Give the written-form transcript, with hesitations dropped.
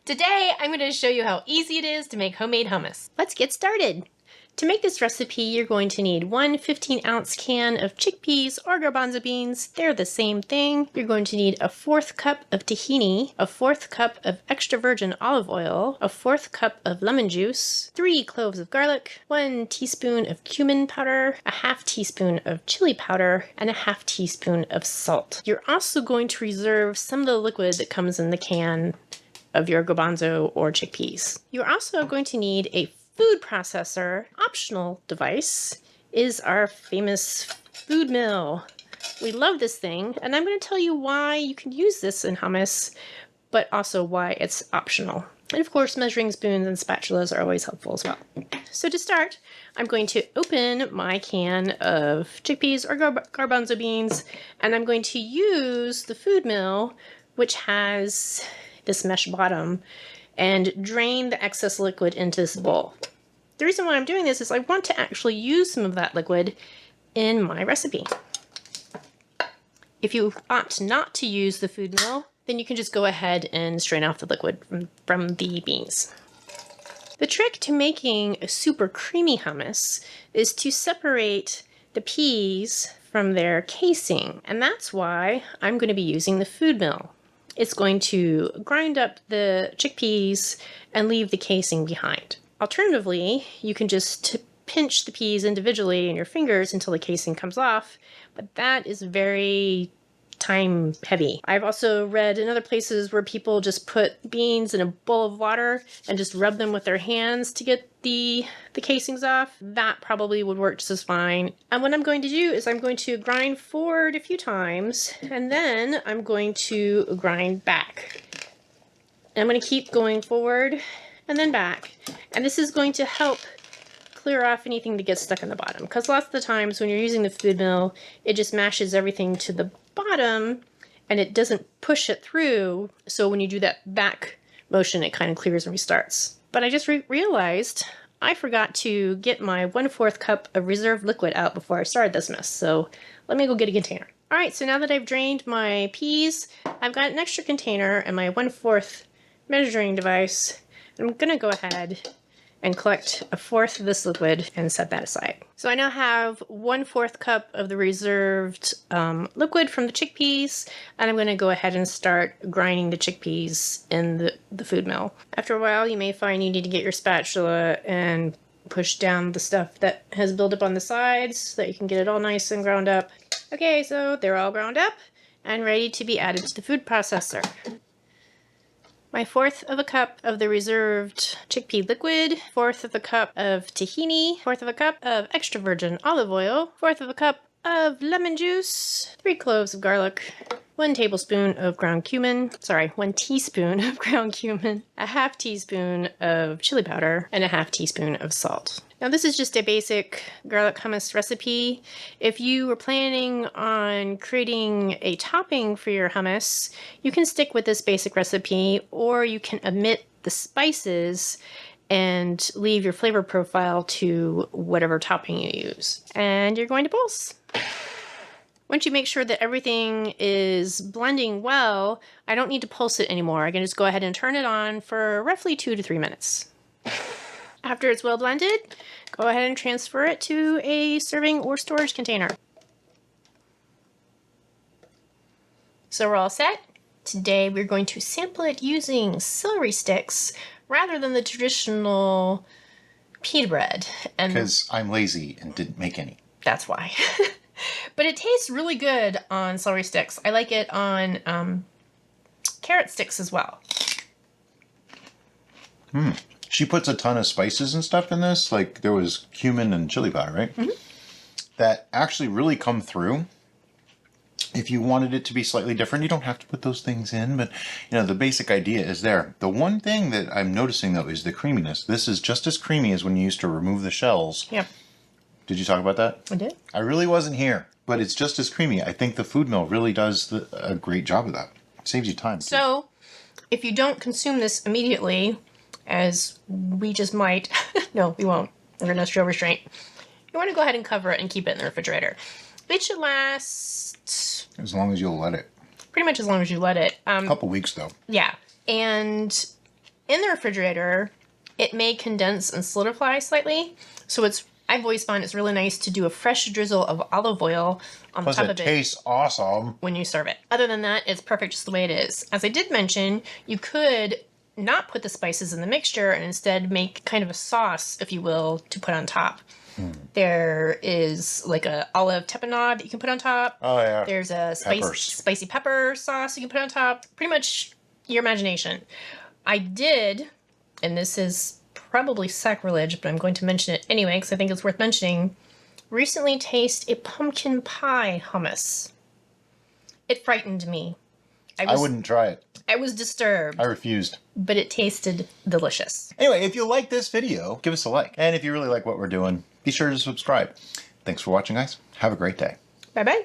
Today, I'm going to show you how easy it is to make homemade hummus. Let's get started. To make this recipe, you're going to need one 15-ounce can of chickpeas or garbanzo beans. They're the same thing. You're going to need a 1/4 cup of tahini, a 1/4 cup of extra virgin olive oil, a 1/4 cup of lemon juice, 3 cloves of garlic, 1 teaspoon of cumin powder, a 1/2 teaspoon of chili powder, and a 1/2 teaspoon of salt. You're also going to reserve some of the liquid that comes in the can of your garbanzo or chickpeas. You're also going to need a food processor. Optional device is our famous food mill. We love this thing, and I'm going to tell you why you can use this in hummus, but also why it's optional. And of course, measuring spoons and spatulas are always helpful as well. So to start, I'm going to open my can of chickpeas or garbanzo beans, and I'm going to use the food mill, which has this mesh bottom, and drain the excess liquid into this bowl. The reason why I'm doing this is I want to actually use some of that liquid in my recipe. If you opt not to use the food mill, then you can just go ahead and strain off the liquid from the beans. The trick to making a super creamy hummus is to separate the peas from their casing, and that's why I'm going to be using the food mill. It's going to grind up the chickpeas and leave the casing behind. Alternatively, you can just pinch the peas individually in your fingers until the casing comes off, but that is very time heavy. I've also read in other places where people just put beans in a bowl of water and just rub them with their hands to get the casings off. That probably would work just as fine. And what I'm going to do is I'm going to grind forward a few times, and then I'm going to grind back. And I'm going to keep going forward and then back. And this is going to help clear off anything that gets stuck in the bottom, because lots of the times when you're using the food mill, it just mashes everything to the bottom and it doesn't push it through. So when you do that back motion, it kind of clears and restarts. But I just realized I forgot to get my 1/4 cup of reserved liquid out before I started this mess. So let me go get a container. All right, so now that I've drained my peas, I've got an extra container and my 1/4 measuring device. I'm gonna go ahead and collect a 1/4 of this liquid and set that aside. So I now have 1/4 cup of the reserved liquid from the chickpeas, and I'm going to go ahead and start grinding the chickpeas in the food mill. After a while, you may find you need to get your spatula and push down the stuff that has built up on the sides so that you can get it all nice and ground up. Okay, so they're all ground up and ready to be added to the food processor. My 1/4 of a cup of the reserved chickpea liquid, 1/4 of a cup of tahini, 1/4 of a cup of extra virgin olive oil, 1/4 of a cup of lemon juice, 3 cloves of garlic, 1 tablespoon of ground cumin, 1 teaspoon of ground cumin, a 1/2 teaspoon of chili powder, and a 1/2 teaspoon of salt. Now this is just a basic garlic hummus recipe. If you were planning on creating a topping for your hummus, you can stick with this basic recipe, or you can omit the spices and leave your flavor profile to whatever topping you use. And you're going to pulse. Once you make sure that everything is blending well, I don't need to pulse it anymore. I can just go ahead and turn it on for roughly 2 to 3 minutes. After it's well blended, go ahead and transfer it to a serving or storage container. So we're all set. Today we're going to sample it using celery sticks rather than the traditional pita bread. Because I'm lazy and didn't make any. That's why. But it tastes really good on celery sticks. I like it on carrot sticks as well. She puts a ton of spices and stuff in this. Like there was cumin and chili powder, right? Mm-hmm. That actually really come through. If you wanted it to be slightly different, you don't have to put those things in. But, you know, the basic idea is there. The one thing that I'm noticing, though, is the creaminess. This is just as creamy as when you used to remove the shells. Yep. Did you talk about that? I did. I really wasn't here, but it's just as creamy. I think the food mill really does a great job of that. It saves you time. So, if you don't consume this immediately, as we just might, no, we won't. We're going to show restraint. You want to go ahead and cover it and keep it in the refrigerator. It should last... as long as you'll let it. Pretty much as long as you let it. A couple weeks, though. Yeah. And in the refrigerator, it may condense and solidify slightly. So I've always found it's really nice to do a fresh drizzle of olive oil on Plus top it of it tastes awesome. when you serve it. Other than that, it's perfect just the way it is. As I did mention, you could not put the spices in the mixture and instead make kind of a sauce, if you will, to put on top. There is like a olive tapenade that you can put on top. Oh yeah. There's a spicy pepper sauce you can put on top. Pretty much your imagination. I did, and this is probably sacrilege, but I'm going to mention it anyway because I think it's worth mentioning, recently taste a pumpkin pie hummus. It frightened me. I wouldn't try it. I was disturbed. I refused. But it tasted delicious. Anyway, if you like this video, give us a like. And if you really like what we're doing, be sure to subscribe. Thanks for watching, guys. Have a great day. Bye-bye.